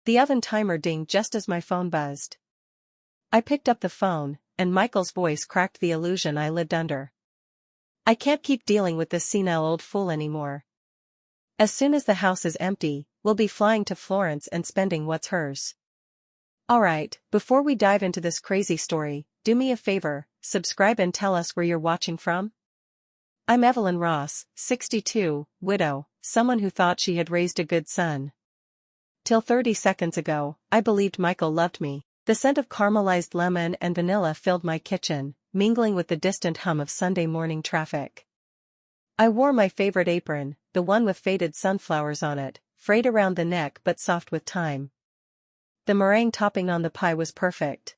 The oven timer dinged just as my phone buzzed. I picked up the phone, and Michael's voice cracked the illusion I lived under. I can't keep dealing with this senile old fool anymore. As soon as the house is empty, we'll be flying to Florence and spending what's hers. Alright, before we dive into this crazy story, do me a favor, subscribe and tell us where you're watching from. I'm Evelyn Ross, 62, widow, someone who thought she had raised a good son. Till 30 seconds ago, I believed Michael loved me. The scent of caramelized lemon and vanilla filled my kitchen, mingling with the distant hum of Sunday morning traffic. I wore my favorite apron, the one with faded sunflowers on it, frayed around the neck but soft with time. The meringue topping on the pie was perfect.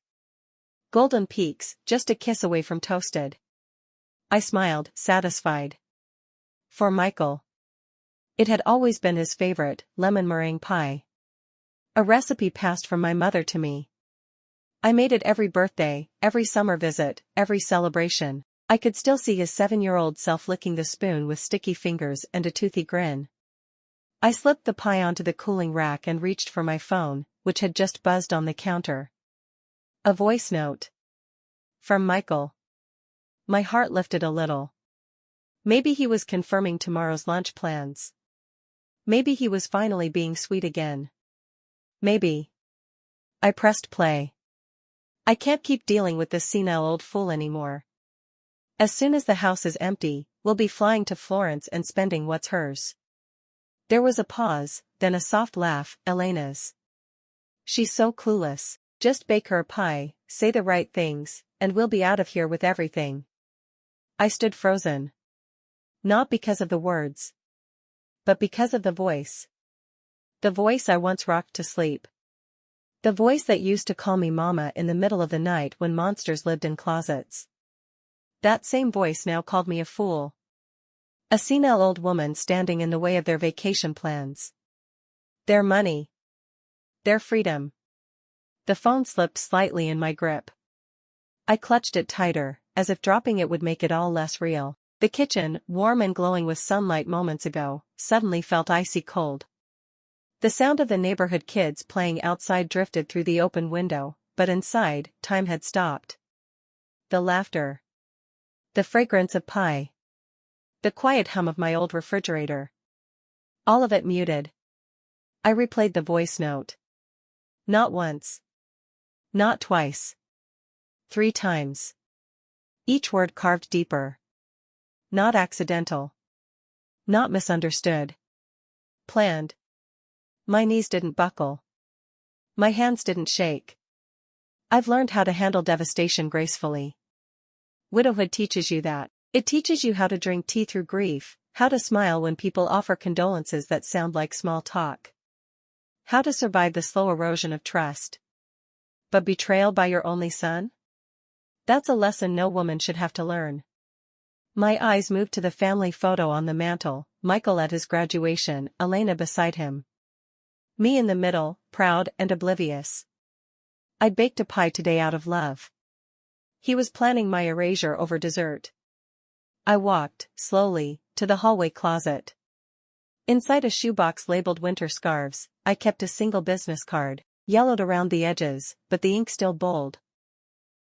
Golden peaks, just a kiss away from toasted. I smiled, satisfied. For Michael. It had always been his favorite, lemon meringue pie. A recipe passed from my mother to me. I made it every birthday, every summer visit, every celebration. I could still see his 7-year-old self licking the spoon with sticky fingers and a toothy grin. I slipped the pie onto the cooling rack and reached for my phone, which had just buzzed on the counter. A voice note. From Michael. My heart lifted a little. Maybe he was confirming tomorrow's lunch plans. Maybe he was finally being sweet again. Maybe. I pressed play. I can't keep dealing with this senile old fool anymore. As soon as the house is empty, we'll be flying to Florence and spending what's hers. There was a pause, then a soft laugh, Elena's. She's so clueless. Just bake her a pie, say the right things, and we'll be out of here with everything. I stood frozen. Not because of the words. But because of the voice. The voice I once rocked to sleep. The voice that used to call me mama in the middle of the night when monsters lived in closets. That same voice now called me a fool. A senile old woman standing in the way of their vacation plans. Their money. Their freedom. The phone slipped slightly in my grip. I clutched it tighter, as if dropping it would make it all less real. The kitchen, warm and glowing with sunlight moments ago, suddenly felt icy cold. The sound of the neighborhood kids playing outside drifted through the open window, but inside, time had stopped. The laughter. The fragrance of pie. The quiet hum of my old refrigerator. All of it muted. I replayed the voice note. Not once. Not twice. 3 times. Each word carved deeper. Not accidental. Not misunderstood. Planned. My knees didn't buckle. My hands didn't shake. I've learned how to handle devastation gracefully. Widowhood teaches you that. It teaches you how to drink tea through grief, how to smile when people offer condolences that sound like small talk. How to survive the slow erosion of trust. But betrayal by your only son? That's a lesson no woman should have to learn. My eyes moved to the family photo on the mantel, Michael at his graduation, Elena beside him. Me in the middle, proud and oblivious. I'd baked a pie today out of love. He was planning my erasure over dessert. I walked, slowly, to the hallway closet. Inside a shoebox labeled winter scarves, I kept a single business card, yellowed around the edges, but the ink still bold.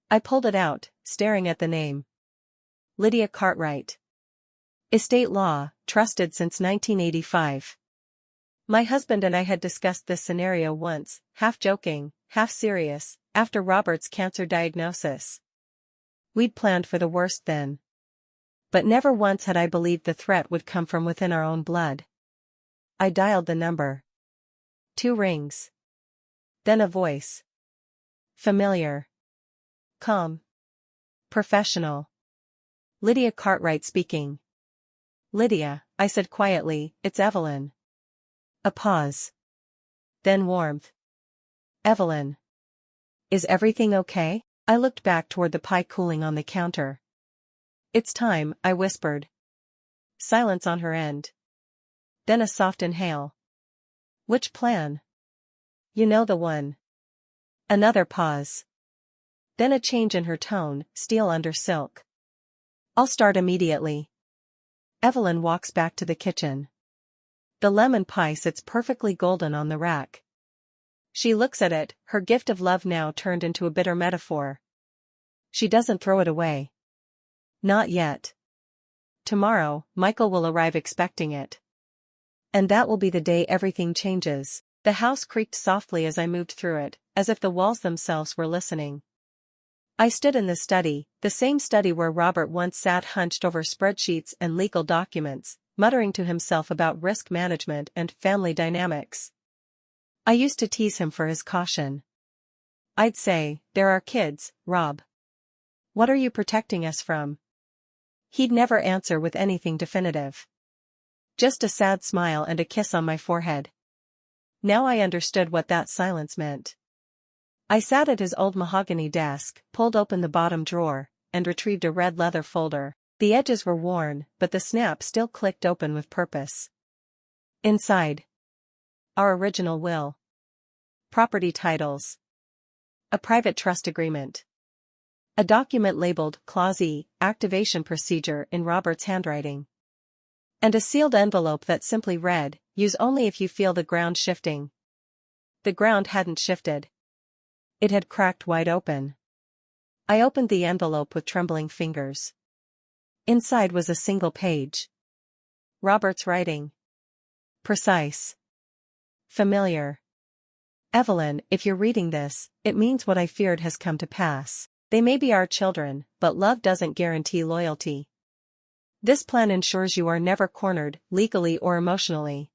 I pulled it out, staring at the name. Lydia Cartwright. Estate law, trusted since 1985. My husband and I had discussed this scenario once, half joking, half serious, after Robert's cancer diagnosis. We'd planned for the worst then. But never once had I believed the threat would come from within our own blood. I dialed the number. 2 rings. Then a voice. Familiar. Calm. Professional. Lydia Cartwright speaking. Lydia, I said quietly, it's Evelyn. A pause. Then warmth. Evelyn. Is everything okay? I looked back toward the pie cooling on the counter. It's time, I whispered. Silence on her end. Then a soft inhale. Which plan? You know the one. Another pause. Then a change in her tone, steel under silk. I'll start immediately. Evelyn walks back to the kitchen. The lemon pie sits perfectly golden on the rack. She looks at it, her gift of love now turned into a bitter metaphor. She doesn't throw it away. Not yet. Tomorrow, Michael will arrive expecting it. And that will be the day everything changes. The house creaked softly as I moved through it, as if the walls themselves were listening. I stood in the study, the same study where Robert once sat hunched over spreadsheets and legal documents, muttering to himself about risk management and family dynamics. I used to tease him for his caution. I'd say, "There are kids, Rob. What are you protecting us from?" He'd never answer with anything definitive. Just a sad smile and a kiss on my forehead. Now I understood what that silence meant. I sat at his old mahogany desk, pulled open the bottom drawer, and retrieved a red leather folder. The edges were worn, but the snap still clicked open with purpose. Inside. Our original will. Property titles. A private trust agreement. A document labeled Clause E, Activation Procedure in Robert's handwriting. And a sealed envelope that simply read, "Use only if you feel the ground shifting." The ground hadn't shifted. It had cracked wide open. I opened the envelope with trembling fingers. Inside was a single page. Robert's writing. Precise. Familiar. Evelyn, if you're reading this, it means what I feared has come to pass. They may be our children, but love doesn't guarantee loyalty. This plan ensures you are never cornered, legally or emotionally.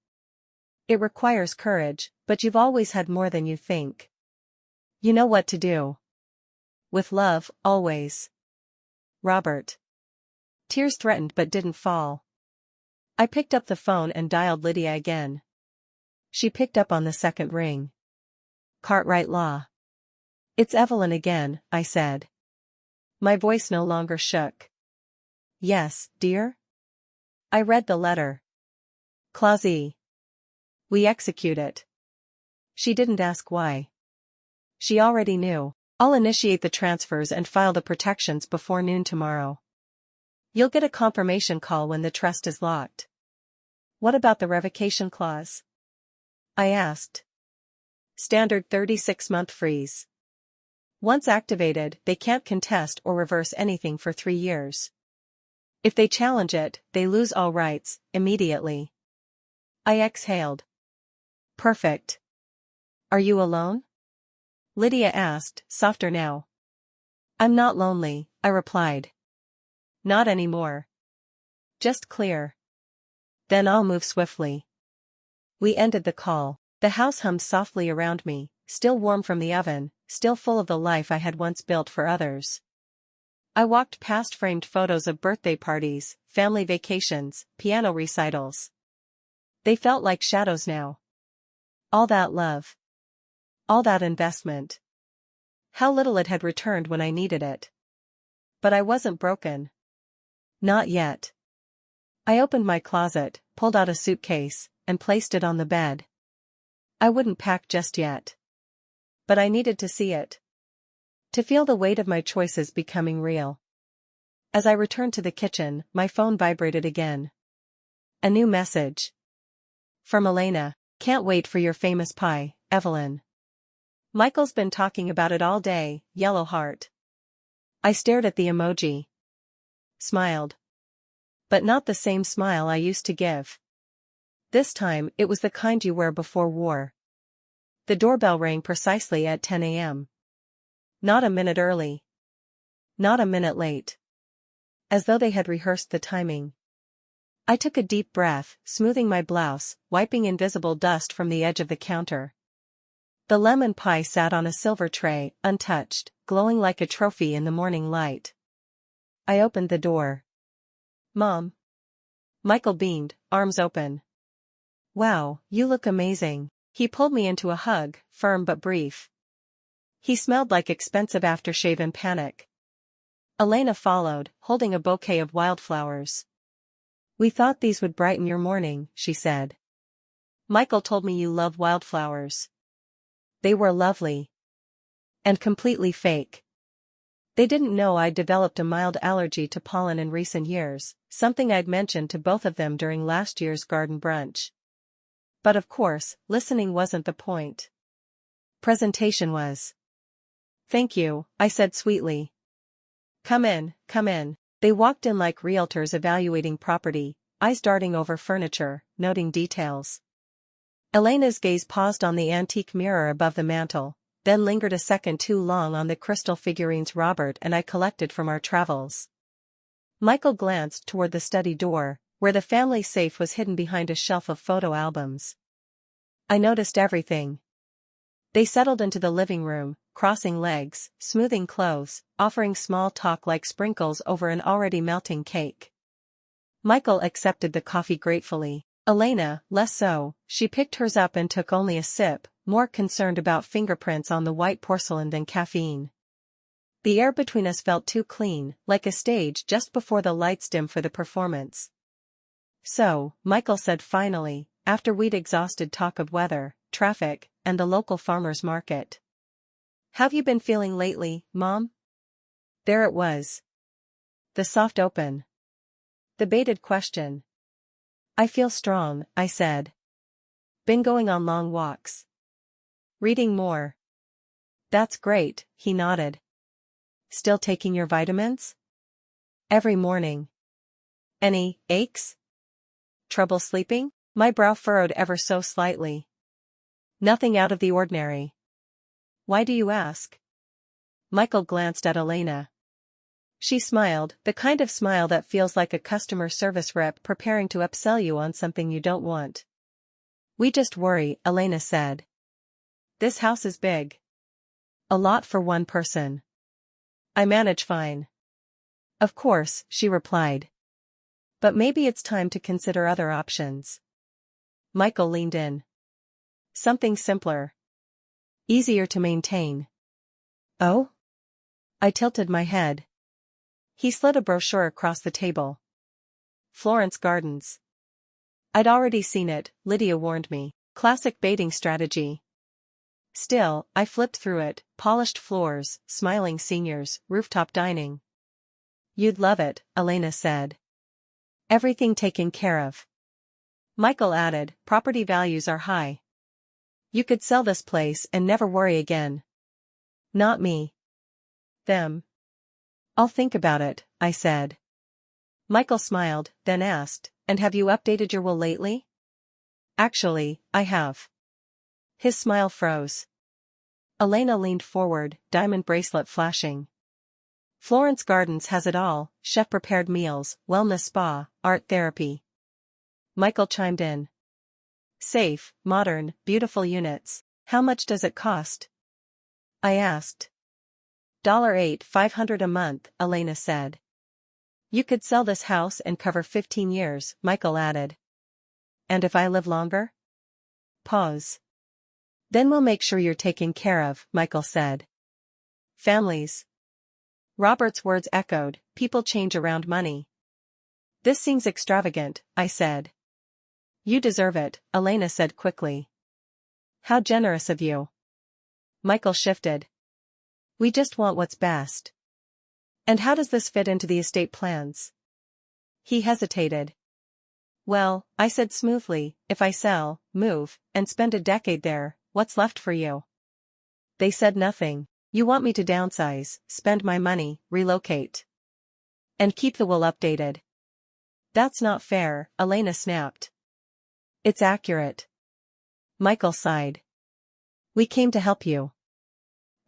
It requires courage, but you've always had more than you think. You know what to do. With love, always. Robert. Tears threatened but didn't fall. I picked up the phone and dialed Lydia again. She picked up on the second ring. Cartwright Law. "It's Evelyn again," I said. My voice no longer shook. "Yes, dear?" I read the letter. Clause E. We execute it. She didn't ask why. She already knew. I'll initiate the transfers and file the protections before noon tomorrow. You'll get a confirmation call when the trust is locked. What about the revocation clause? I asked. Standard 36-month freeze. Once activated, they can't contest or reverse anything for 3 years. If they challenge it, they lose all rights, immediately. I exhaled. Perfect. Are you alone? Lydia asked, softer now. I'm not lonely, I replied. Not anymore. Just clear. Then I'll move swiftly. We ended the call. The house hummed softly around me, still warm from the oven, still full of the life I had once built for others. I walked past framed photos of birthday parties, family vacations, piano recitals. They felt like shadows now. All that love. All that investment. How little it had returned when I needed it. But I wasn't broken. Not yet. I opened my closet, pulled out a suitcase, and placed it on the bed. I wouldn't pack just yet. But I needed to see it. To feel the weight of my choices becoming real. As I returned to the kitchen, my phone vibrated again. A new message. From Elena. Can't wait for your famous pie, Evelyn. Michael's been talking about it all day, yellow heart. I stared at the emoji. Smiled. But not the same smile I used to give. This time, it was the kind you wear before war. The doorbell rang precisely at 10 a.m. Not a minute early. Not a minute late. As though they had rehearsed the timing. I took a deep breath, smoothing my blouse, wiping invisible dust from the edge of the counter. The lemon pie sat on a silver tray, untouched, glowing like a trophy in the morning light. I opened the door. Mom. Michael beamed, arms open. Wow, you look amazing. He pulled me into a hug, firm but brief. He smelled like expensive aftershave and panic. Elena followed, holding a bouquet of wildflowers. We thought these would brighten your morning, she said. Michael told me you love wildflowers. They were lovely. And completely fake. They didn't know I'd developed a mild allergy to pollen in recent years, something I'd mentioned to both of them during last year's garden brunch. But of course, listening wasn't the point. presentation was. Thank you, I said sweetly. Come in, come in. They walked in like realtors evaluating property, eyes darting over furniture, noting details. Elena's gaze paused on the antique mirror above the mantel, then lingered a second too long on the crystal figurines Robert and I collected from our travels. Michael glanced toward the study door, where the family safe was hidden behind a shelf of photo albums. I noticed everything. They settled into the living room, crossing legs, smoothing clothes, offering small talk like sprinkles over an already melting cake. Michael accepted the coffee gratefully. Elena, less so, she picked hers up and took only a sip, more concerned about fingerprints on the white porcelain than caffeine. The air between us felt too clean, like a stage just before the lights dim for the performance. So, Michael said finally, after we'd exhausted talk of weather, traffic, and the local farmers market. Have you been feeling lately, Mom? There it was. The soft open. The baited question. I feel strong, I said. Been going on long walks. Reading more. That's great, he nodded. Still taking your vitamins? Every morning. Any aches? Trouble sleeping? My brow furrowed ever so slightly. Nothing out of the ordinary. Why do you ask? Michael glanced at Elena. She smiled, the kind of smile that feels like a customer service rep preparing to upsell you on something you don't want. We just worry, Elena said. This house is big. A lot for one person. I manage fine. Of course, she replied. But maybe it's time to consider other options. Michael leaned in. Something simpler. Easier to maintain. Oh? I tilted my head. He slid a brochure across the table. Florence Gardens. I'd already seen it, Lydia warned me. Classic baiting strategy. Still, I flipped through it, polished floors, smiling seniors, rooftop dining. You'd love it, Elena said. Everything taken care of. Michael added, property values are high. You could sell this place and never worry again. Not me. Them. I'll think about it, I said. Michael smiled, then asked, and have you updated your will lately? Actually, I have. His smile froze. Elena leaned forward, diamond bracelet flashing. Florence Gardens has it all, chef-prepared meals, wellness spa, art therapy. Michael chimed in. Safe, modern, beautiful units. How much does it cost? I asked. $8,500 a month, Elena said. You could sell this house and cover 15 years, Michael added. And if I live longer? Pause. Then we'll make sure you're taken care of, Michael said. Families. Robert's words echoed, people change around money. This seems extravagant, I said. You deserve it, Elena said quickly. How generous of you. Michael shifted. We just want what's best. And how does this fit into the estate plans? He hesitated. Well, I said smoothly, if I sell, move, and spend a decade there, what's left for you? They said nothing. You want me to downsize, spend my money, relocate. And keep the will updated. That's not fair, Elena snapped. It's accurate. Michael sighed. We came to help you.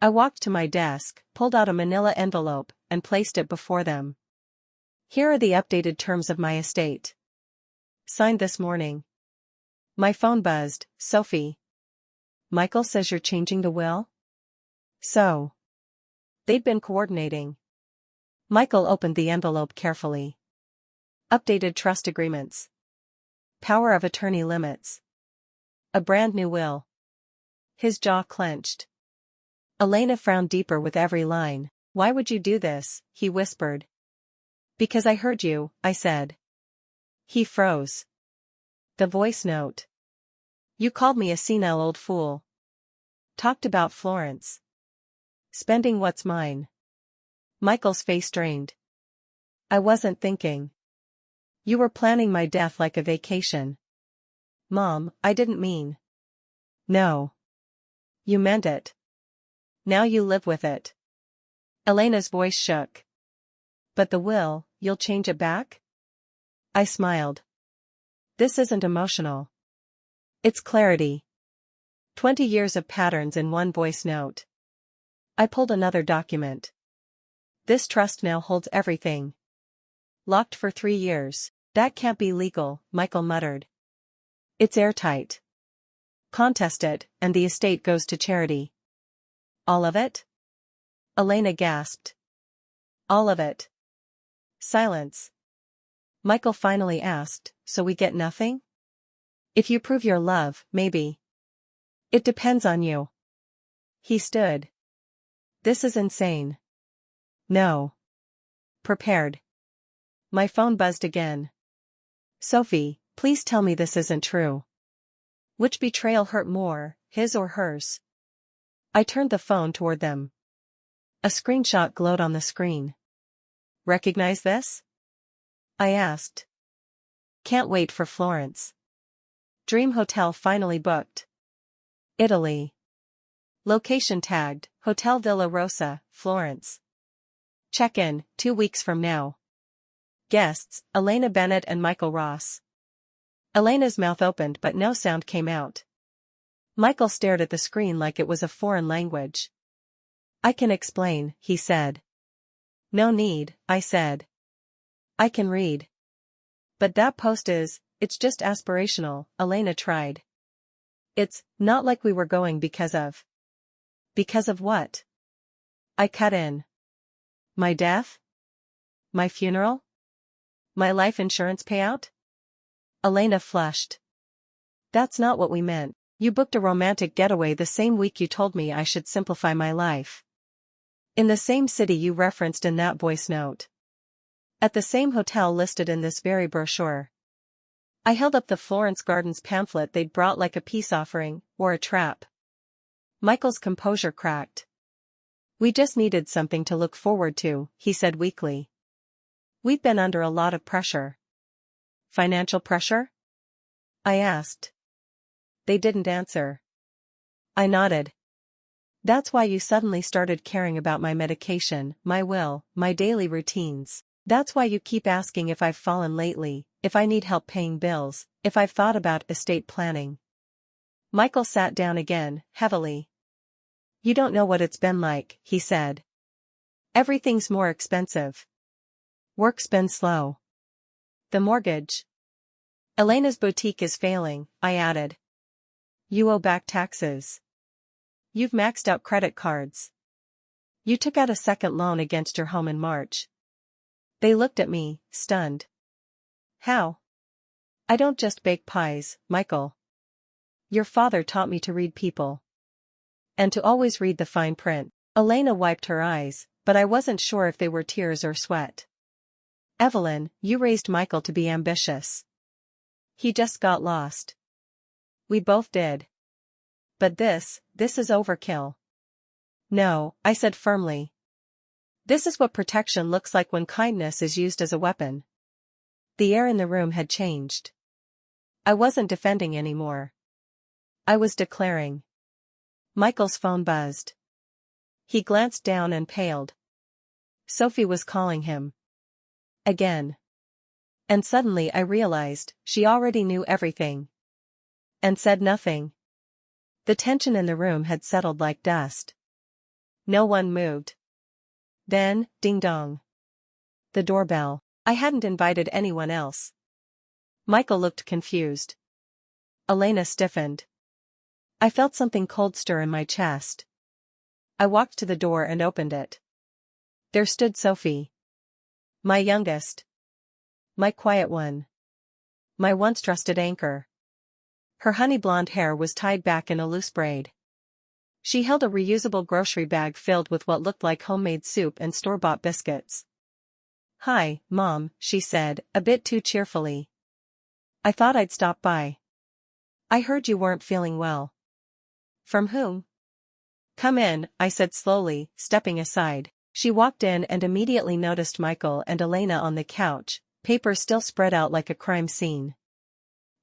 I walked to my desk, pulled out a manila envelope, and placed it before them. Here are the updated terms of my estate. Signed this morning. My phone buzzed, Sophie. Michael says you're changing the will? So. They'd been coordinating. Michael opened the envelope carefully. Updated trust agreements. Power of attorney limits. A brand new will. His jaw clenched. Elena frowned deeper with every line. Why would you do this? He whispered. Because I heard you, I said. He froze. The voice note. You called me a senile old fool. Talked about Florence. Spending what's mine. Michael's face strained. I wasn't thinking. You were planning my death like a vacation. Mom, I didn't mean. No. You meant it. Now you live with it. Elena's voice shook. But the will, you'll change it back? I smiled. This isn't emotional. It's clarity. 20 years of patterns in one voice note. I pulled another document. This trust now holds everything. Locked for 3 years. That can't be legal, Michael muttered. It's airtight. Contest it, and the estate goes to charity. All of it? Elena gasped. All of it. Silence. Michael finally asked, so we get nothing? If you prove your love, maybe. It depends on you. He stood. This is insane. No. Prepared. My phone buzzed again. Sophie, please tell me this isn't true. Which betrayal hurt more, his or hers? I turned the phone toward them. A screenshot glowed on the screen. Recognize this? I asked. Can't wait for Florence. Dream hotel finally booked. Italy. Location tagged, Hotel Villa Rosa, Florence. Check-in, 2 weeks from now. Guests, Elena Bennett and Michael Ross. Elena's mouth opened but no sound came out. Michael stared at the screen like it was a foreign language. I can explain, he said. No need, I said. I can read. But that post it's just aspirational, Elena tried. It's not like we were going because of. Because of what? I cut in. My death? My funeral? My life insurance payout? Elena flushed. That's not what we meant. You booked a romantic getaway the same week you told me I should simplify my life. In the same city you referenced in that voice note. At the same hotel listed in this very brochure. I held up the Florence Gardens pamphlet they'd brought like a peace offering, or a trap. Michael's composure cracked. We just needed something to look forward to, he said weakly. We've been under a lot of pressure. Financial pressure? I asked. They didn't answer. I nodded. That's why you suddenly started caring about my medication, my will, my daily routines. That's why you keep asking if I've fallen lately, if I need help paying bills, if I've thought about estate planning. Michael sat down again, heavily. You don't know what it's been like, he said. Everything's more expensive. Work's been slow. The mortgage. Elena's boutique is failing, I added. You owe back taxes. You've maxed out credit cards. You took out a second loan against your home in March. They looked at me, stunned. How? I don't just bake pies, Michael. Your father taught me to read people. And to always read the fine print. Elena wiped her eyes, but I wasn't sure if they were tears or sweat. Evelyn, you raised Michael to be ambitious. He just got lost. We both did. But this is overkill. No, I said firmly. This is what protection looks like when kindness is used as a weapon. The air in the room had changed. I wasn't defending anymore. I was declaring. Michael's phone buzzed. He glanced down and paled. Sophie was calling him. Again. And suddenly I realized she already knew everything. And said nothing. The tension in the room had settled like dust. No one moved. Then, ding-dong. The doorbell. I hadn't invited anyone else. Michael looked confused. Elena stiffened. I felt something cold stir in my chest. I walked to the door and opened it. There stood Sophie. My youngest. My quiet one. My once trusted anchor. Her honey blonde hair was tied back in a loose braid. She held a reusable grocery bag filled with what looked like homemade soup and store-bought biscuits. Hi, Mom, she said, a bit too cheerfully. I thought I'd stop by. I heard you weren't feeling well. From whom? Come in, I said slowly, stepping aside. She walked in and immediately noticed Michael and Elena on the couch, papers still spread out like a crime scene.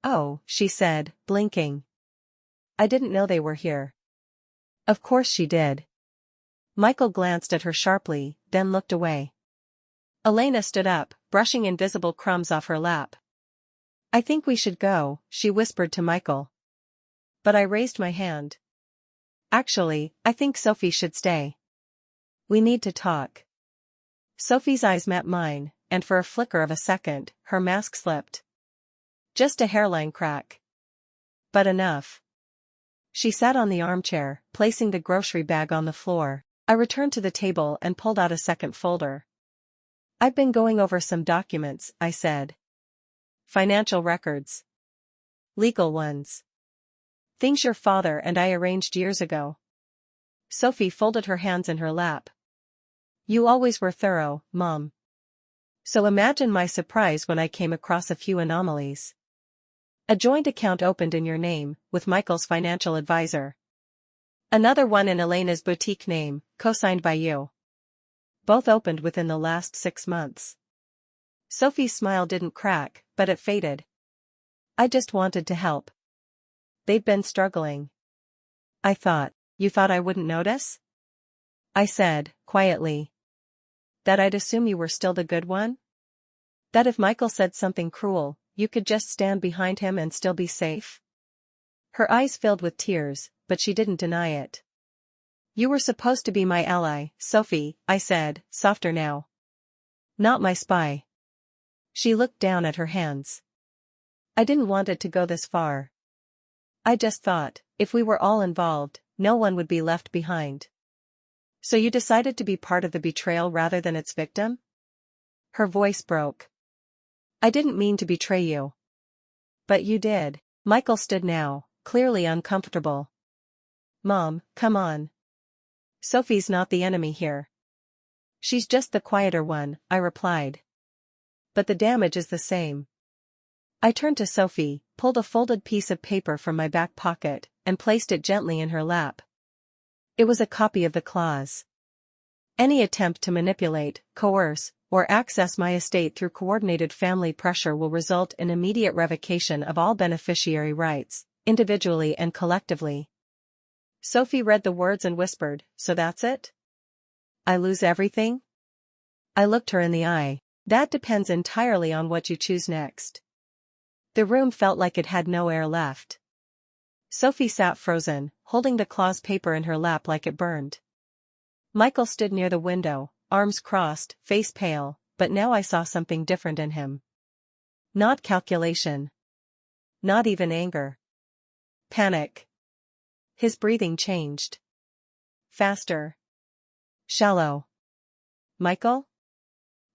Oh, she said, blinking. I didn't know they were here. Of course she did. Michael glanced at her sharply, then looked away. Elena stood up, brushing invisible crumbs off her lap. I think we should go, she whispered to Michael. But I raised my hand. Actually, I think Sophie should stay. We need to talk. Sophie's eyes met mine, and for a flicker of a second, her mask slipped. Just a hairline crack. But enough. She sat on the armchair, placing the grocery bag on the floor. I returned to the table and pulled out a second folder. I've been going over some documents, I said. Financial records. Legal ones. Things your father and I arranged years ago. Sophie folded her hands in her lap. You always were thorough, Mom. So imagine my surprise when I came across a few anomalies. A joint account opened in your name, with Michael's financial advisor. Another one in Elena's boutique name, co-signed by you. Both opened within the last 6 months. Sophie's smile didn't crack, but it faded. I just wanted to help. They've been struggling. I thought, you thought I wouldn't notice? I said, quietly. That I'd assume you were still the good one? That if Michael said something cruel, you could just stand behind him and still be safe? Her eyes filled with tears, but she didn't deny it. You were supposed to be my ally, Sophie, I said, softer now. Not my spy. She looked down at her hands. I didn't want it to go this far. I just thought, if we were all involved, no one would be left behind. So you decided to be part of the betrayal rather than its victim? Her voice broke. I didn't mean to betray you. But you did. Michael stood now, clearly uncomfortable. Mom, come on. Sophie's not the enemy here. She's just the quieter one, I replied. But the damage is the same. I turned to Sophie, pulled a folded piece of paper from my back pocket, and placed it gently in her lap. It was a copy of the clause. Any attempt to manipulate, coerce, or access my estate through coordinated family pressure will result in immediate revocation of all beneficiary rights, individually and collectively. Sophie read the words and whispered, so that's it? I lose everything? I looked her in the eye. That depends entirely on what you choose next. The room felt like it had no air left. Sophie sat frozen, holding the clause paper in her lap like it burned. Michael stood near the window, arms crossed, face pale, but now I saw something different in him. Not calculation. Not even anger. Panic. His breathing changed. Faster. Shallow. Michael?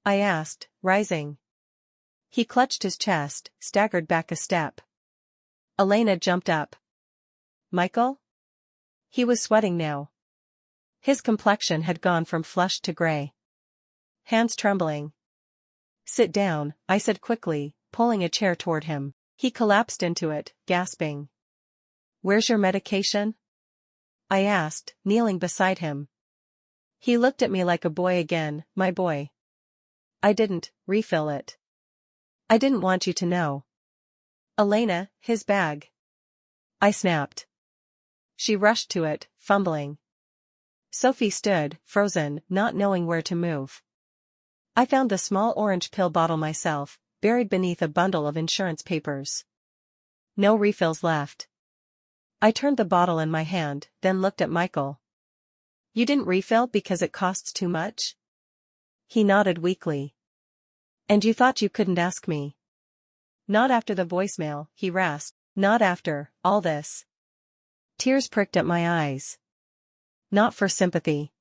I asked, rising. He clutched his chest, staggered back a step. Elena jumped up. Michael? He was sweating now. His complexion had gone from flushed to gray. Hands trembling. Sit down, I said quickly, pulling a chair toward him. He collapsed into it, gasping. Where's your medication? I asked, kneeling beside him. He looked at me like a boy again, my boy. I didn't refill it. I didn't want you to know. Elena, his bag. I snapped. She rushed to it, fumbling. Sophie stood, frozen, not knowing where to move. I found the small orange pill bottle myself, buried beneath a bundle of insurance papers. No refills left. I turned the bottle in my hand, then looked at Michael. You didn't refill because it costs too much? He nodded weakly. And you thought you couldn't ask me? Not after the voicemail, he rasped. Not after all this. Tears pricked at my eyes. Not for sympathy.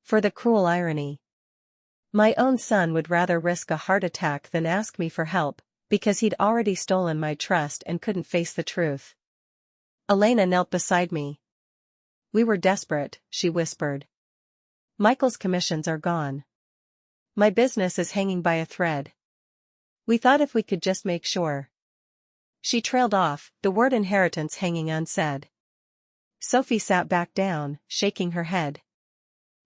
For the cruel irony. My own son would rather risk a heart attack than ask me for help, because he'd already stolen my trust and couldn't face the truth. Elena knelt beside me. We were desperate, she whispered. Michael's commissions are gone. My business is hanging by a thread. We thought if we could just make sure. She trailed off, the word inheritance hanging unsaid. Sophie sat back down, shaking her head.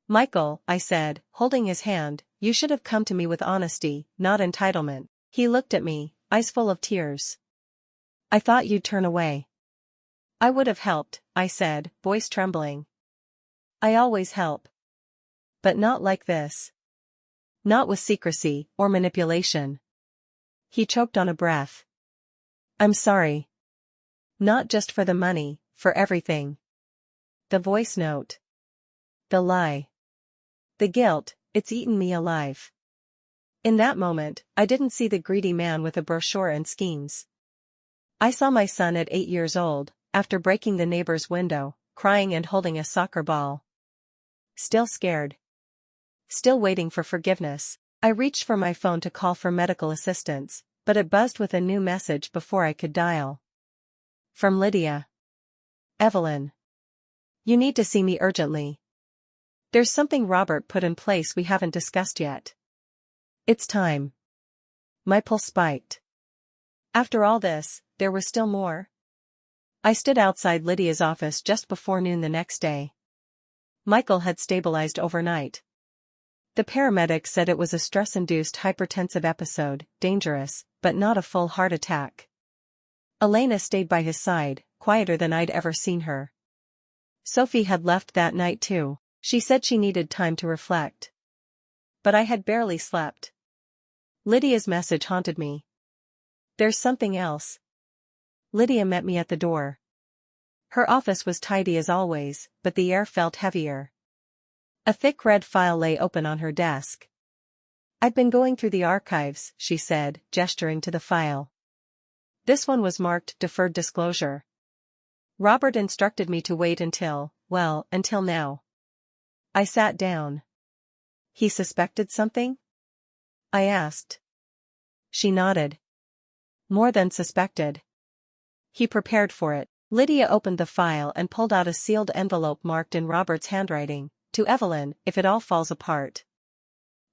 Michael, I said, holding his hand, you should have come to me with honesty, not entitlement. He looked at me, eyes full of tears. I thought you'd turn away. I would have helped, I said, voice trembling. I always help. But not like this. Not with secrecy or manipulation. He choked on a breath. I'm sorry. Not just for the money, for everything. The voice note. The lie. The guilt, it's eaten me alive. In that moment, I didn't see the greedy man with a brochure and schemes. I saw my son at 8 years old, after breaking the neighbor's window, crying and holding a soccer ball. Still scared. Still waiting for forgiveness. I reached for my phone to call for medical assistance, but it buzzed with a new message before I could dial. From Lydia. Evelyn. You need to see me urgently. There's something Robert put in place we haven't discussed yet. It's time. My pulse spiked. After all this, there was still more. I stood outside Lydia's office just before noon the next day. Michael had stabilized overnight. The paramedics said it was a stress-induced hypertensive episode, dangerous, but not a full heart attack. Elena stayed by his side, quieter than I'd ever seen her. Sophie had left that night too. She said she needed time to reflect. But I had barely slept. Lydia's message haunted me. There's something else. Lydia met me at the door. Her office was tidy as always, but the air felt heavier. A thick red file lay open on her desk. I'd been going through the archives, she said, gesturing to the file. This one was marked Deferred Disclosure. Robert instructed me to wait until now. I sat down. He suspected something? I asked. She nodded. More than suspected. He prepared for it. Lydia opened the file and pulled out a sealed envelope marked in Robert's handwriting, to Evelyn, if it all falls apart.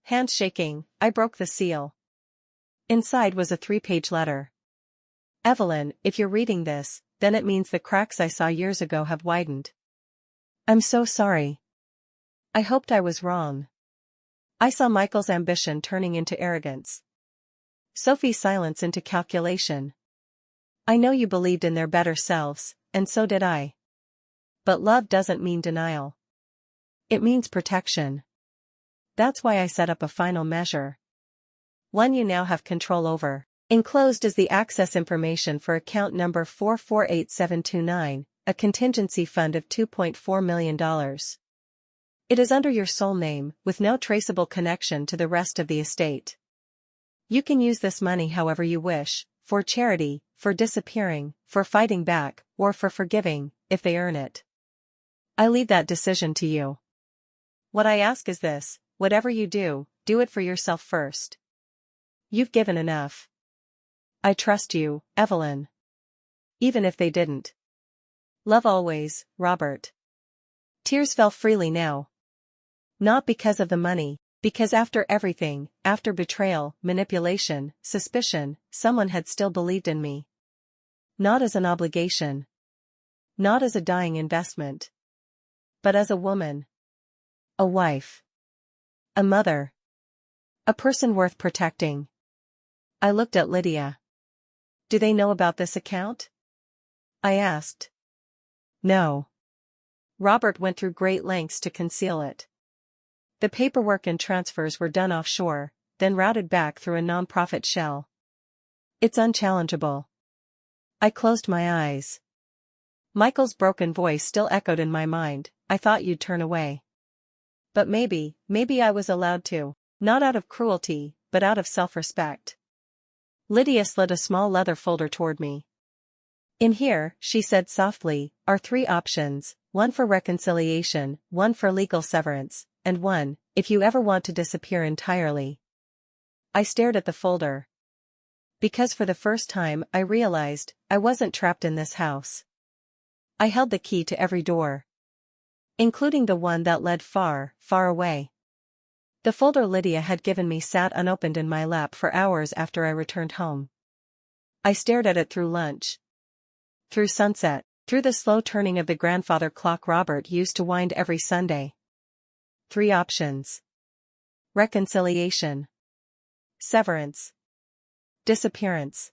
Hands shaking, I broke the seal. Inside was a 3-page letter. Evelyn, if you're reading this, then it means the cracks I saw years ago have widened. I'm so sorry. I hoped I was wrong. I saw Michael's ambition turning into arrogance. Sophie's silence into calculation. I know you believed in their better selves, and so did I. But love doesn't mean denial. It means protection. That's why I set up a final measure. One you now have control over. Enclosed is the access information for account number 448729, a contingency fund of $2.4 million. It is under your sole name, with no traceable connection to the rest of the estate. You can use this money however you wish, for charity, for disappearing, for fighting back, or for forgiving, if they earn it. I leave that decision to you. What I ask is this: whatever you do, do it for yourself first. You've given enough. I trust you, Evelyn. Even if they didn't. Love always, Robert. Tears fell freely now. Not because of the money, because after everything, after betrayal, manipulation, suspicion, someone had still believed in me. Not as an obligation. Not as a dying investment. But as a woman. A wife. A mother. A person worth protecting. I looked at Lydia. Do they know about this account? I asked. No. Robert went through great lengths to conceal it. The paperwork and transfers were done offshore, then routed back through a non-profit shell. It's unchallengeable. I closed my eyes. Michael's broken voice still echoed in my mind. I thought you'd turn away. But maybe I was allowed to, not out of cruelty, but out of self-respect. Lydia slid a small leather folder toward me. In here, she said softly, are 3 options, one for reconciliation, one for legal severance, and one, if you ever want to disappear entirely. I stared at the folder. Because for the first time I realized I wasn't trapped in this house. I held the key to every door. Including the one that led far, far away. The folder Lydia had given me sat unopened in my lap for hours after I returned home. I stared at it through lunch. Through sunset, through the slow turning of the grandfather clock Robert used to wind every Sunday. 3 options. Reconciliation. Severance. Disappearance.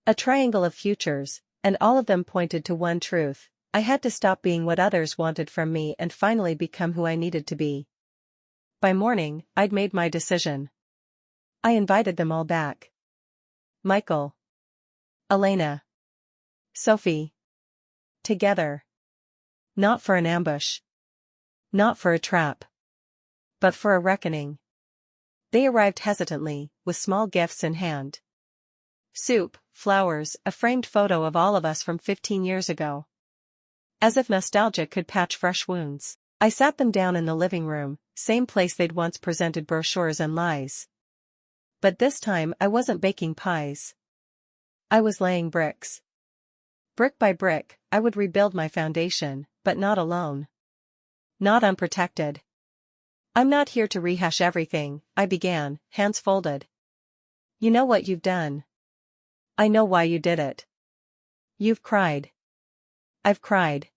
A triangle of futures, and all of them pointed to one truth: I had to stop being what others wanted from me and finally become who I needed to be. By morning, I'd made my decision. I invited them all back. Michael. Elena. Sophie. Together. Not for an ambush. Not for a trap. But for a reckoning. They arrived hesitantly, with small gifts in hand. Soup, flowers, a framed photo of all of us from 15 years ago. As if nostalgia could patch fresh wounds, I sat them down in the living room, same place they'd once presented brochures and lies. But this time I wasn't baking pies. I was laying bricks. Brick by brick, I would rebuild my foundation, but not alone. Not unprotected. I'm not here to rehash everything, I began, hands folded. You know what you've done. I know why you did it. You've cried. I've cried.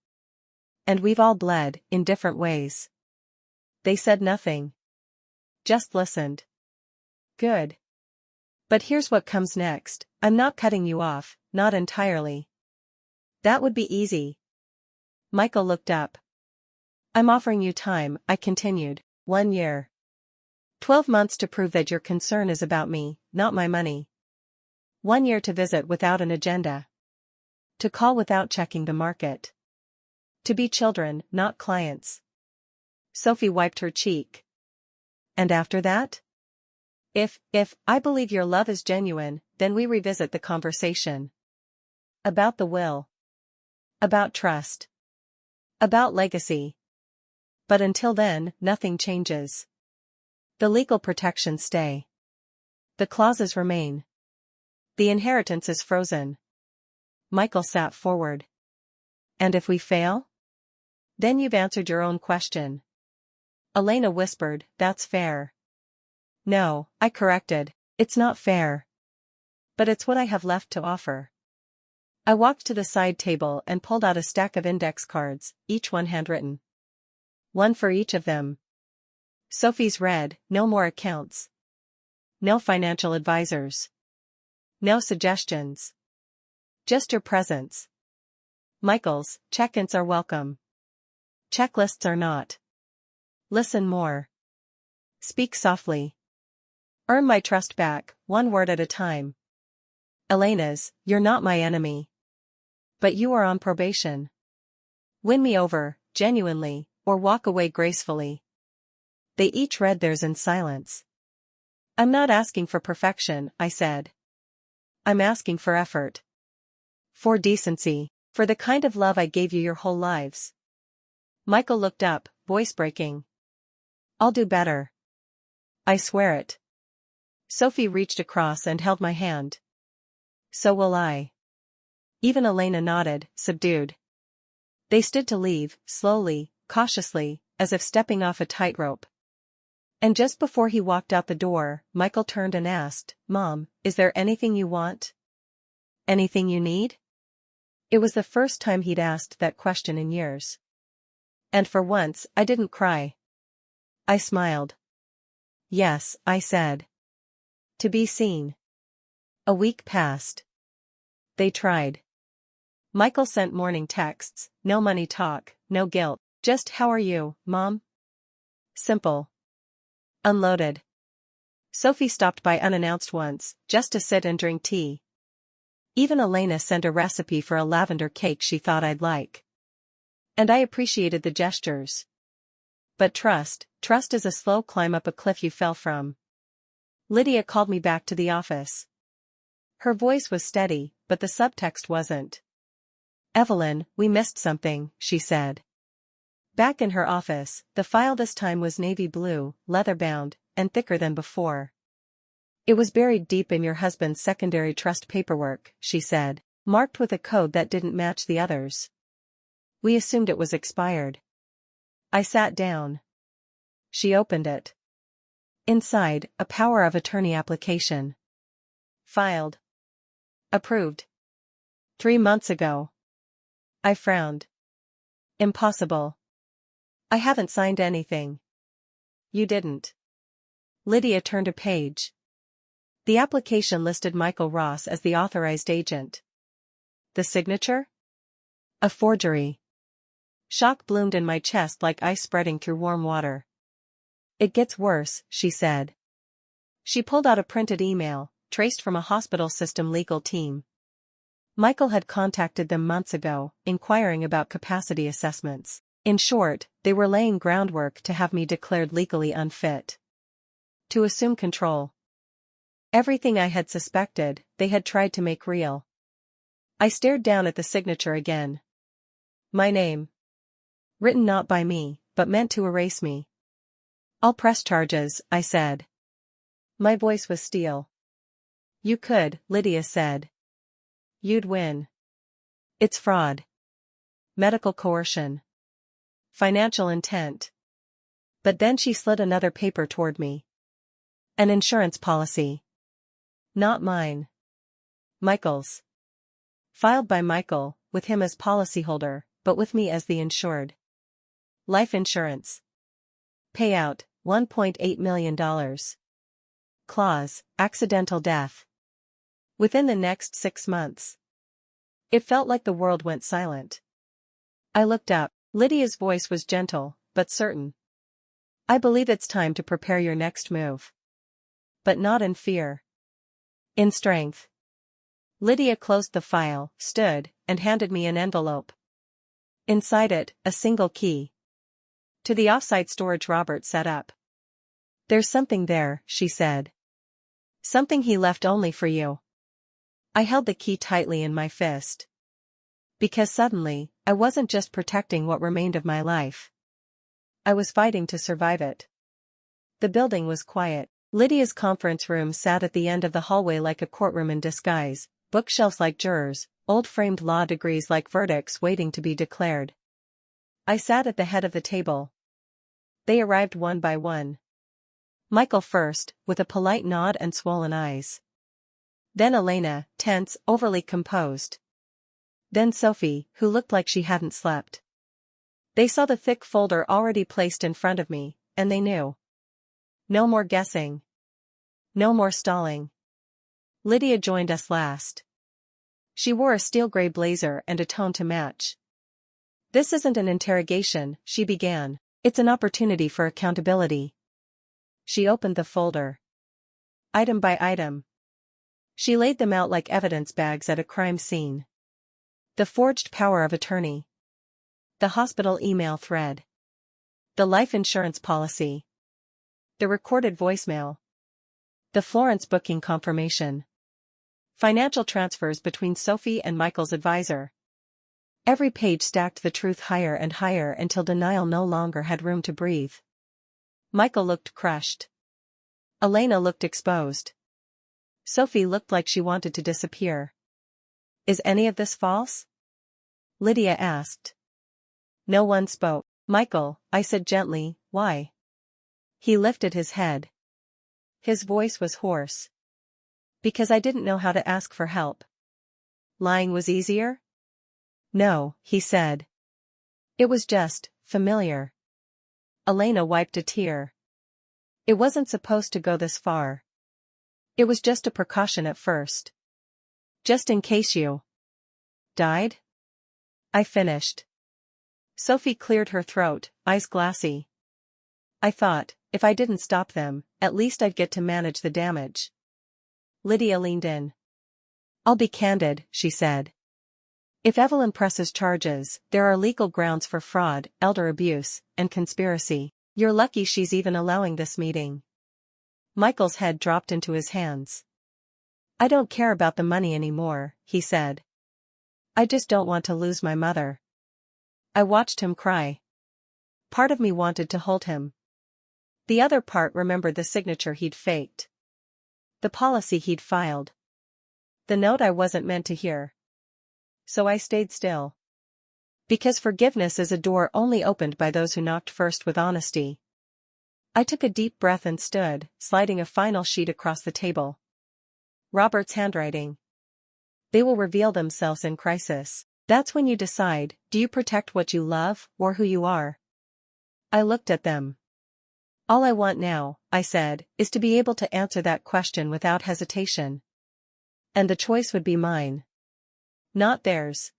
And we've all bled, in different ways. They said nothing. Just listened. Good. But here's what comes next, I'm not cutting you off, not entirely. That would be easy. Michael looked up. I'm offering you time, I continued, 1 year. 12 months to prove that your concern is about me, not my money. 1 year to visit without an agenda. To call without checking the market. To be children, not clients. Sophie wiped her cheek. And after that? If I believe your love is genuine, then we revisit the conversation. About the will. About trust. About legacy. But until then, nothing changes. The legal protections stay. The clauses remain. The inheritance is frozen. Michael sat forward. And if we fail? Then you've answered your own question. Elena whispered, that's fair. No, I corrected, it's not fair. But it's what I have left to offer. I walked to the side table and pulled out a stack of index cards, each one handwritten. One for each of them. Sophie's read, no more accounts. No financial advisors. No suggestions. Just your presence. Michael's, check-ins are welcome. Checklists are not. Listen more. Speak softly. Earn my trust back, 1 word at a time. Elena's, you're not my enemy. But you are on probation. Win me over, genuinely, or walk away gracefully. They each read theirs in silence. I'm not asking for perfection, I said. I'm asking for effort. For decency, for the kind of love I gave you your whole lives. Michael looked up, voice breaking. I'll do better. I swear it. Sophie reached across and held my hand. So will I. Even Elena nodded, subdued. They stood to leave, slowly, cautiously, as if stepping off a tightrope. And just before he walked out the door, Michael turned and asked, Mom, is there anything you want? Anything you need? It was the first time he'd asked that question in years. And for once, I didn't cry. I smiled. Yes, I said. To be seen. A week passed. They tried. Michael sent morning texts, no money talk, no guilt, just how are you, Mom? Simple. Unloaded. Sophie stopped by unannounced once, just to sit and drink tea. Even Elena sent a recipe for a lavender cake she thought I'd like. And I appreciated the gestures. But trust is a slow climb up a cliff you fell from. Lydia called me back to the office. Her voice was steady, but the subtext wasn't. Evelyn, we missed something, she said. Back in her office, the file this time was navy blue, leather-bound, and thicker than before. It was buried deep in your husband's secondary trust paperwork, she said, marked with a code that didn't match the others. We assumed it was expired. I sat down. She opened it. Inside, a power of attorney application. Filed. Approved. 3 months ago. I frowned. Impossible. I haven't signed anything. You didn't. Lydia turned a page. The application listed Michael Ross as the authorized agent. The signature? A forgery. Shock bloomed in my chest like ice spreading through warm water. "It gets worse," she said. She pulled out a printed email, traced from a hospital system legal team. Michael had contacted them months ago, inquiring about capacity assessments. In short, they were laying groundwork to have me declared legally unfit. To assume control. Everything I had suspected, they had tried to make real. I stared down at the signature again. My name. Written not by me, but meant to erase me. "I'll press charges," I said. My voice was steel. "You could," Lydia said. "You'd win. It's fraud. Medical coercion. Financial intent." But then she slid another paper toward me. "An insurance policy. Not mine. Michael's. Filed by Michael, with him as policyholder, but with me as the insured. Life insurance. Payout, $1.8 million. Clause, accidental death. Within the next 6 months." It felt like the world went silent. I looked up. Lydia's voice was gentle, but certain. "I believe it's time to prepare your next move. But not in fear. In strength." Lydia closed the file, stood, and handed me an envelope. Inside it, a single key. To the off-site storage Robert set up. "There's something there," she said. "Something he left only for you." I held the key tightly in my fist. Because suddenly, I wasn't just protecting what remained of my life. I was fighting to survive it. The building was quiet. Lydia's conference room sat at the end of the hallway like a courtroom in disguise, bookshelves like jurors, old framed law degrees like verdicts waiting to be declared. I sat at the head of the table. They arrived one by one. Michael first, with a polite nod and swollen eyes. Then Elena, tense, overly composed. Then Sophie, who looked like she hadn't slept. They saw the thick folder already placed in front of me, and they knew. No more guessing. No more stalling. Lydia joined us last. She wore a steel gray blazer and a tone to match. "This isn't an interrogation," she began. "It's an opportunity for accountability." She opened the folder. Item by item. She laid them out like evidence bags at a crime scene. The forged power of attorney. The hospital email thread. The life insurance policy. The recorded voicemail. The Florence booking confirmation. Financial transfers between Sophie and Michael's advisor. Every page stacked the truth higher and higher until denial no longer had room to breathe. Michael looked crushed. Elena looked exposed. Sophie looked like she wanted to disappear. "Is any of this false?" Lydia asked. No one spoke. "Michael," I said gently, "why?" He lifted his head. His voice was hoarse. "Because I didn't know how to ask for help." "Lying was easier?" "No," he said. "It was just familiar." Elena wiped a tear. "It wasn't supposed to go this far. It was just a precaution at first. Just in case you died?" I finished. Sophie cleared her throat, eyes glassy. "I thought, if I didn't stop them, at least I'd get to manage the damage." Lydia leaned in. "I'll be candid," she said. "If Evelyn presses charges, there are legal grounds for fraud, elder abuse, and conspiracy. You're lucky she's even allowing this meeting." Michael's head dropped into his hands. "I don't care about the money anymore," he said. "I just don't want to lose my mother." I watched him cry. Part of me wanted to hold him. The other part remembered the signature he'd faked. The policy he'd filed. The note I wasn't meant to hear. So I stayed still. Because forgiveness is a door only opened by those who knocked first with honesty. I took a deep breath and stood, sliding a final sheet across the table. Robert's handwriting. They will reveal themselves in crisis. That's when you decide, do you protect what you love, or who you are? I looked at them. All I want now, I said, is to be able to answer that question without hesitation. And the choice would be mine. Not theirs.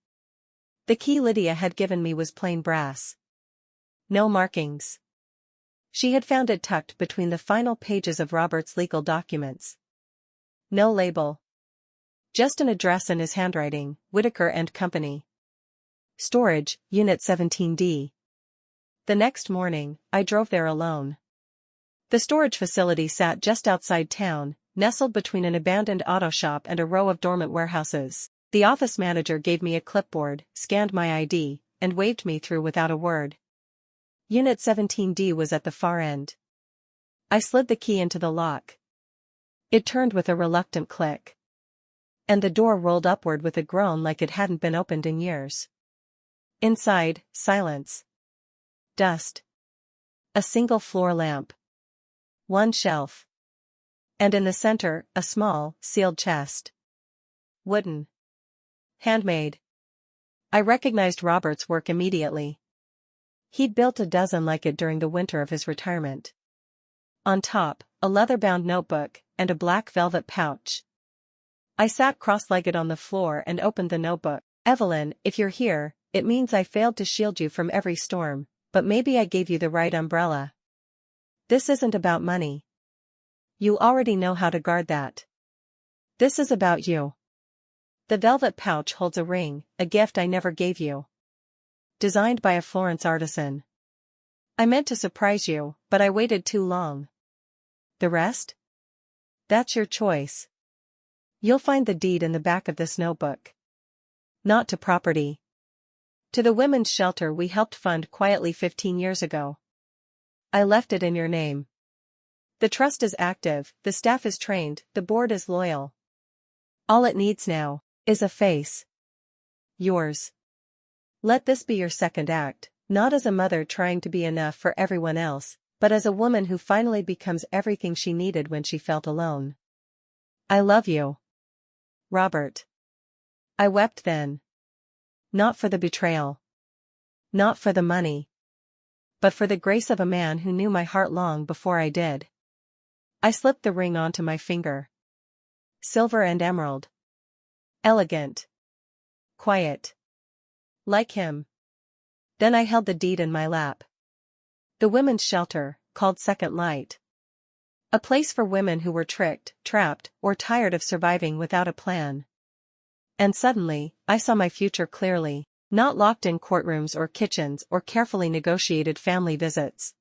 The key Lydia had given me was plain brass. No markings. She had found it tucked between the final pages of Robert's legal documents. No label. Just an address in his handwriting, Whitaker and Company. Storage, Unit 17D. The next morning, I drove there alone. The storage facility sat just outside town, nestled between an abandoned auto shop and a row of dormant warehouses. The office manager gave me a clipboard, scanned my ID, and waved me through without a word. Unit 17D was at the far end. I slid the key into the lock. It turned with a reluctant click. And the door rolled upward with a groan like it hadn't been opened in years. Inside, silence. Dust. A single floor lamp. One shelf. And in the center, a small, sealed chest. Wooden. Handmade. I recognized Robert's work immediately. He'd built a dozen like it during the winter of his retirement. On top, a leather-bound notebook, and a black velvet pouch. I sat cross-legged on the floor and opened the notebook. Evelyn, if you're here, it means I failed to shield you from every storm, but maybe I gave you the right umbrella. This isn't about money. You already know how to guard that. This is about you. The velvet pouch holds a ring, a gift I never gave you. Designed by a Florence artisan. I meant to surprise you, but I waited too long. The rest? That's your choice. You'll find the deed in the back of this notebook. Not to property. To the women's shelter we helped fund quietly 15 years ago. I left it in your name. The trust is active, the staff is trained, the board is loyal. All it needs now is a face. Yours. Let this be your second act, not as a mother trying to be enough for everyone else, but as a woman who finally becomes everything she needed when she felt alone. I love you. Robert. I wept then. Not for the betrayal. Not for the money. But for the grace of a man who knew my heart long before I did. I slipped the ring onto my finger. Silver and emerald. Elegant. Quiet. Like him. Then I held the deed in my lap. The women's shelter, called Second Light. A place for women who were tricked, trapped, or tired of surviving without a plan. And suddenly, I saw my future clearly, not locked in courtrooms or kitchens or carefully negotiated family visits.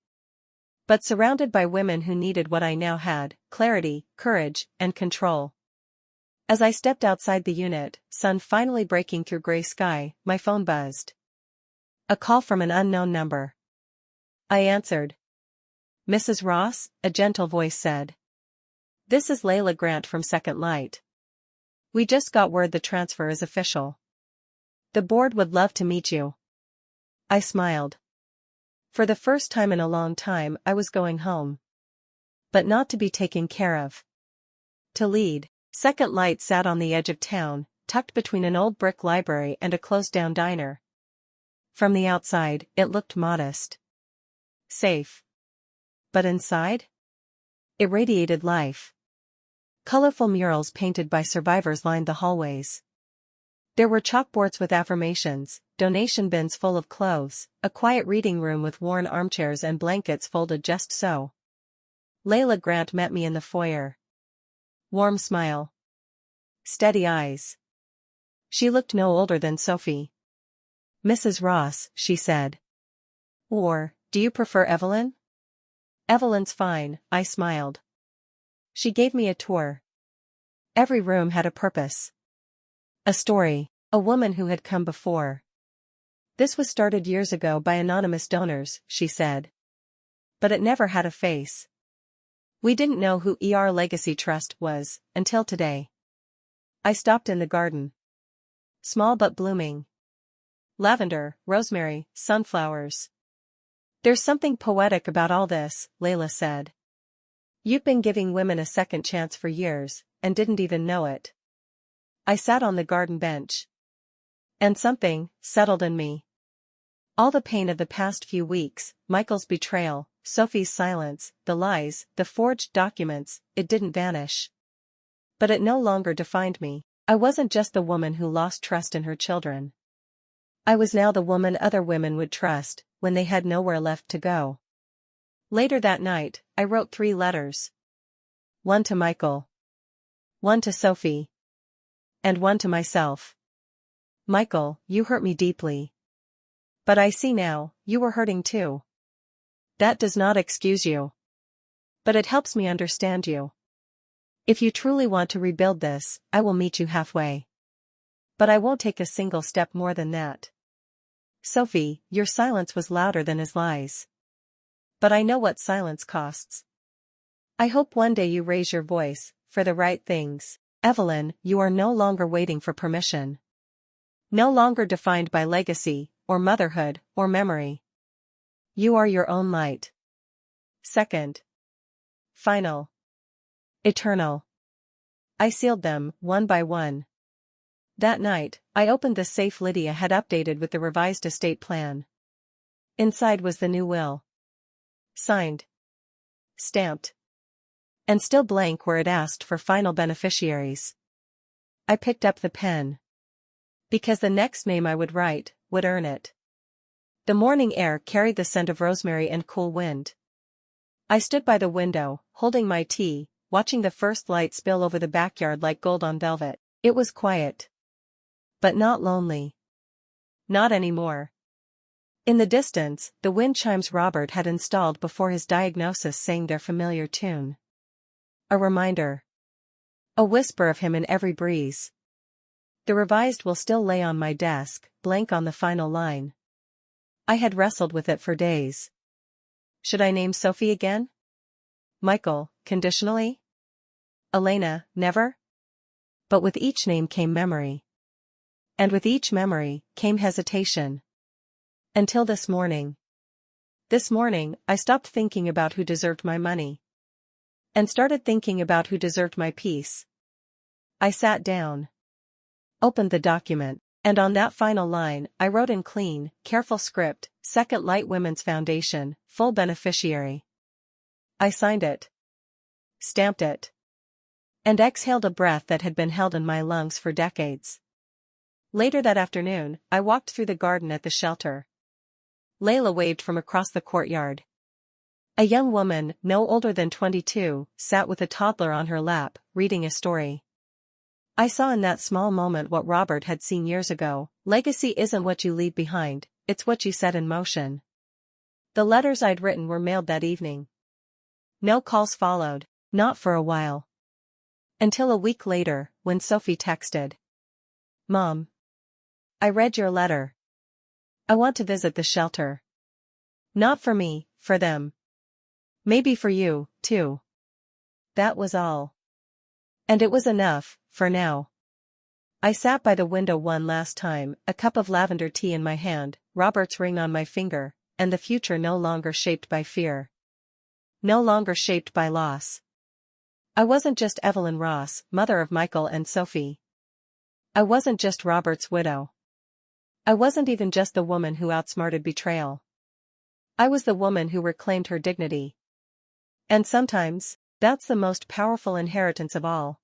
But surrounded by women who needed what I now had, clarity, courage, and control. As I stepped outside the unit, sun finally breaking through gray sky, my phone buzzed. A call from an unknown number. I answered. Mrs. Ross, a gentle voice said. This is Layla Grant from Second Light. We just got word the transfer is official. The board would love to meet you. I smiled. For the first time in a long time I was going home. But not to be taken care of. To lead. Second Light sat on the edge of town, tucked between an old brick library and a closed-down diner. From the outside, it looked modest. Safe. But inside? It radiated life. Colorful murals painted by survivors lined the hallways. There were chalkboards with affirmations, donation bins full of clothes, a quiet reading room with worn armchairs and blankets folded just so. Layla Grant met me in the foyer. Warm smile. Steady eyes. She looked no older than Sophie. Mrs. Ross, she said. Or, do you prefer Evelyn? Evelyn's fine, I smiled. She gave me a tour. Every room had a purpose. A story, a woman who had come before. This was started years ago by anonymous donors, she said. But it never had a face. We didn't know who ER Legacy Trust was, until today. I stopped in the garden. Small but blooming. Lavender, rosemary, sunflowers. There's something poetic about all this, Layla said. You've been giving women a second chance for years, and didn't even know it. I sat on the garden bench. And something settled in me. All the pain of the past few weeks, Michael's betrayal, Sophie's silence, the lies, the forged documents, it didn't vanish. But it no longer defined me. I wasn't just the woman who lost trust in her children. I was now the woman other women would trust, when they had nowhere left to go. Later that night, I wrote 3 letters. One to Michael. One to Sophie. And one to myself. Michael, you hurt me deeply. But I see now, you were hurting too. That does not excuse you. But it helps me understand you. If you truly want to rebuild this, I will meet you halfway. But I won't take a single step more than that. Sophie, your silence was louder than his lies. But I know what silence costs. I hope one day you raise your voice, for the right things. Evelyn, you are no longer waiting for permission. No longer defined by legacy, or motherhood, or memory. You are your own light. Second. Final. Eternal. I sealed them, one by one. That night, I opened the safe Lydia had updated with the revised estate plan. Inside was the new will. Signed. Stamped. And still blank where it asked for final beneficiaries. I picked up the pen. Because the next name I would write, would earn it. The morning air carried the scent of rosemary and cool wind. I stood by the window, holding my tea, watching the first light spill over the backyard like gold on velvet. It was quiet. But not lonely. Not anymore. In the distance, the wind chimes Robert had installed before his diagnosis sang their familiar tune. A reminder. A whisper of him in every breeze. The revised will still lay on my desk, blank on the final line. I had wrestled with it for days. Should I name Sophie again? Michael, conditionally? Elena, never? But with each name came memory. And with each memory, came hesitation. Until this morning. This morning, I stopped thinking about who deserved my money. And started thinking about who deserved my peace. I sat down. Opened the document, and on that final line, I wrote in clean, careful script, Second Light Women's Foundation, full beneficiary. I signed it. Stamped it. And exhaled a breath that had been held in my lungs for decades. Later that afternoon, I walked through the garden at the shelter. Layla waved from across the courtyard. A young woman, no older than 22, sat with a toddler on her lap, reading a story. I saw in that small moment what Robert had seen years ago: legacy isn't what you leave behind, it's what you set in motion. The letters I'd written were mailed that evening. No calls followed, not for a while. Until a week later, when Sophie texted. Mom. I read your letter. I want to visit the shelter. Not for me, for them. Maybe for you, too. That was all. And it was enough, for now. I sat by the window one last time, a cup of lavender tea in my hand, Robert's ring on my finger, and the future no longer shaped by fear. No longer shaped by loss. I wasn't just Evelyn Ross, mother of Michael and Sophie. I wasn't just Robert's widow. I wasn't even just the woman who outsmarted betrayal. I was the woman who reclaimed her dignity. And sometimes, that's the most powerful inheritance of all.